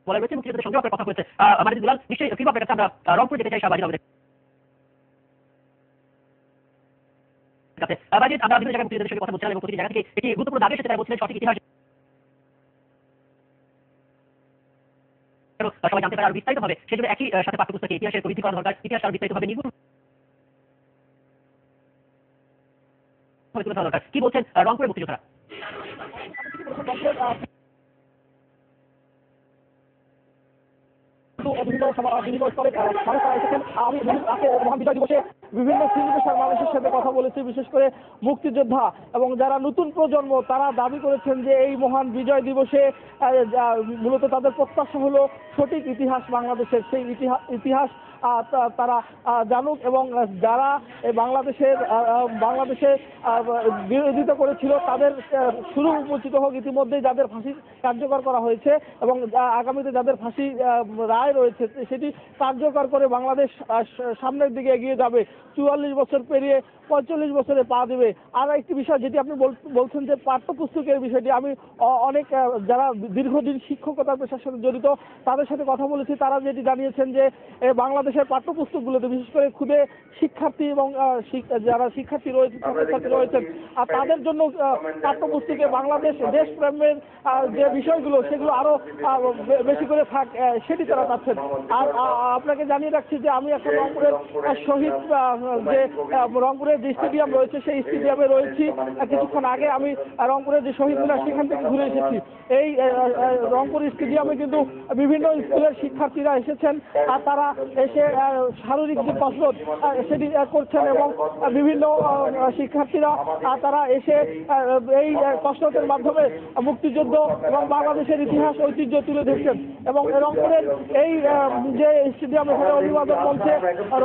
বলা রয়েছে মুক্তিযোদ্ধাদের সঙ্গে আপনার কথা হয়েছে। মানিক দুলাল, নিশ্চয়ই ফিরবো আপনার কাছে। আমরা রংপুর যেতে চাই শাহবাজ আমাদের কাছে। বাজিদ, আমরা বিভিন্ন জায়গায় মুক্তিযোদ্ধাদের সঙ্গে কথা বলছিলাম এবং প্রতিটি জায়গা থেকে একটি গুরুত্বপূর্ণ দাবি এসেছে, তারা বলছিলেন সঠিক ইতিহাস সবাই জানতে পারে আরো বিস্তারিত হবে। সেজন্য একই সাথে পাঠ্যপুস্তকে ইতিহাসের বৃদ্ধি করা দরকার, ইতিহাস আরো বিস্তারিত হবে নির্ভুল তুলে ধরা দরকার। কি বলছেন রংপুরের মুক্তিযোদ্ধারা? মহান বিজয় দিবসে বিভিন্ন শ্রেণী পেশার মানুষের সাথে কথা বলেছি, বিশেষ করে মুক্তিযোদ্ধা এবং যারা নতুন প্রজন্ম, তারা দাবি করেছেন যে এই মহান বিজয় দিবসে মূলত তাদের প্রত্যাশা হলো সঠিক ইতিহাস বাংলাদেশের, সেই ইতিহাস তারা জানুক এবং যারা বাংলাদেশে বিরোধিতা করেছিল তাদের শুরু উন্মোচিত হোক ইতিমধ্যেই, যাদের ফাঁসি কার্যকর করা হয়েছে এবং আগামীতে যাদের ফাঁসি রায় রয়েছে সেটি কার্যকর করে বাংলাদেশ সামনের দিকে এগিয়ে যাবে। ৪৪ বছর পেরিয়ে ৪৫ বছরে পা দেবে। আর একটি বিষয় যেটি আপনি বলছেন যে পাঠ্যপুস্তকের বিষয়টি, আমি অনেক যারা দীর্ঘদিন শিক্ষকতার পেশার সাথে জড়িত তাদের সাথে কথা বলেছি, তারা যেটি জানিয়েছেন যে বাংলাদেশের পাঠ্যপুস্তকগুলোতে বিশেষ করে ক্ষুদে শিক্ষার্থী এবং যারা শিক্ষার্থী রয়েছেন আর তাদের জন্য পাঠ্যপুস্তকে বাংলাদেশ দেশপ্রেমের যে বিষয়গুলো সেগুলো আরো বেশি করে থাক, সেটি তারা চাচ্ছেন। আর আপনাকে জানিয়ে রাখছি যে আমি এখন রংপুরের শহীদ যে রংপুরের যে স্টেডিয়াম রয়েছে সেই স্টেডিয়ামে রয়েছি। কিছুক্ষণ আগে আমি রংপুরের যে শহীদ মিনার সেখান থেকে ঘুরে এসেছি। এই রংপুর স্টেডিয়ামে কিন্তু বিভিন্ন স্কুলের শিক্ষার্থীরা এসেছেন আর তারা এসে শারীরিক যে কসরত সেটি করছেন এবং বিভিন্ন শিক্ষার্থীরা তারা এসে এই কসরতের মাধ্যমে মুক্তিযুদ্ধ এবং বাংলাদেশের ইতিহাস ঐতিহ্য তুলে ধরছেন। এবং রংপুরের এই যে স্টেডিয়াম, এখানে অভিবাদন মঞ্চে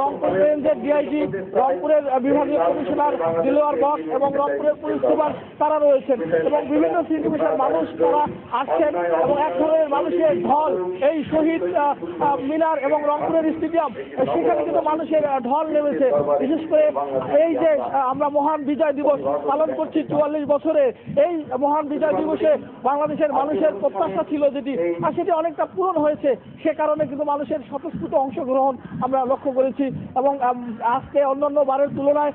রংপুর রেঞ্জের ডিআইজি, রংপুরের বিভাগীয় কমিশনার দিলওয়ার বক এবং রংপুরের পুলিশ সুপার তারা রয়েছেন এবং বিভিন্ন শ্রেণী পেশার মানুষ তারা আসছেন এবং এক ধরনের মানুষের ঢল এই শহীদ মিনার এবং রংপুরের স্টেডিয়াম, সেখানে কিন্তু মানুষের ঢল নেমেছে। বিশেষ করে এই যে আমরা মহান বিজয় দিবস পালন করছি ৪৪ বছরে, এই মহান বিজয় দিবসে বাংলাদেশের মানুষের প্রত্যাশা ছিল যেটি, আর সেটি অনেকটা পূরণ হয়েছে। সে কারণে কিন্তু মানুষের স্বতঃস্ফূর্ত অংশগ্রহণ আমরা লক্ষ্য করেছি এবং আজকে অন্যান্য বারের তুলনায়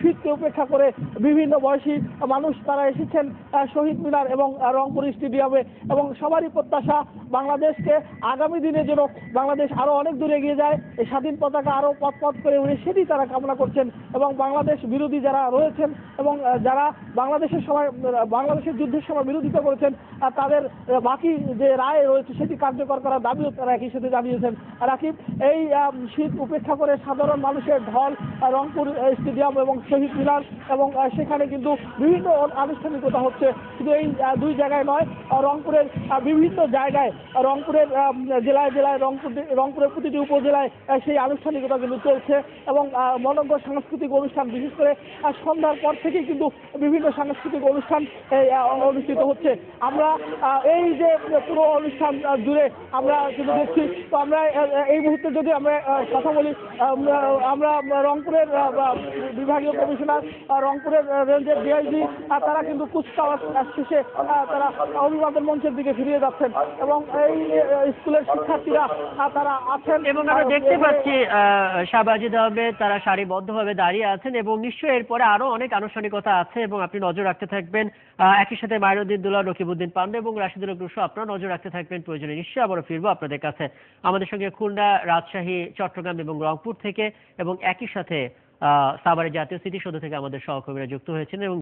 শীতকে উপেক্ষা করে বিভিন্ন বয়সী মানুষ তারা এসেছেন শহীদ মিনার এবং রংপুর স্টেডিয়ামে এবং সবারই প্রত্যাশা বাংলাদেশকে আগামী দিনে যেন বাংলাদেশ আরো অনেক দূরে এগিয়ে যায়, এই স্বাধীন পতাকা আরো পথ করে উঠে সেটি তারা কামনা করছেন। এবং বাংলাদেশ বিরোধী যারা রয়েছেন এবং যারা বাংলাদেশের যুদ্ধের সময় বিরোধিতা করেছেন তাদের বাকি যে রায় রয়েছে সেটি কার্যকর করার দাবিও তারা একই সাথে জানিয়েছেন। রাকিব, এই শীত উপেক্ষা করে সাধারণ মানুষের ঢল রংপুর স্টেডিয়াম এবং শহীদ মিনার এবং সেখানে কিন্তু বিভিন্ন আনুষ্ঠানিকতা হচ্ছে, শুধু এই দুই জায়গায় নয়, রংপুরের বিভিন্ন জায়গায়, রংপুরের জেলায় জেলায় রংপুরের প্রতিটি উপজেলায় সেই আনুষ্ঠানিকতা কিন্তু চলছে এবং মনোজ্ঞ সাংস্কৃতিক অনুষ্ঠান, বিশেষ করে সন্ধ্যার পর থেকেই কিন্তু বিভিন্ন সাংস্কৃতিক অনুষ্ঠান অনুষ্ঠিত হচ্ছে। আমরা এই যে পুরো অনুষ্ঠান জুড়ে আমরা কিন্তু দেখছি। তো আমরা এই মুহূর্তে যদি আমরা কথা বলি, আমরা রংপুরের বিভাগীয় কমিশনার, রংপুরের রেঞ্জের ডিআইজি তারা কিন্তু কুচকাওয়াজ শেষে তারা অভিবাদন মঞ্চের দিকে ফিরিয়ে যাচ্ছেন এবং এই স্কুলের শিক্ষার্থীরা তারা আছেন এবং আমরা দেখতে পাচ্ছি শাহবাজিদ আহমেদ তারা সারিবদ্ধভাবে দাঁড়িয়ে আছেন এবং নিশ্চয়ই এরপরে আরো অনেক আনুষ্ঠানিকতা আছে এবং আপনি নজর রাখতে থাকবেন। একই সাথে মাইনুদ্দিন দুলাল, রকিবউদ্দিন পান্ডে এবং রাশিদুল হক রুশো আপনারা নজর রাখতে থাকবেন। প্রয়োজনে নিশ্চয়ই আবারও ফিরবো আপনাদের কাছে। আমাদের সঙ্গে খুলনা, রাজশাহী, চট্টগ্রাম এবং রংপুর থেকে এবং একই সাথে সাভারের জাতীয় স্মৃতিসৌধ থেকে আমাদের সহকর্মীরা যুক্ত হয়েছেন এবং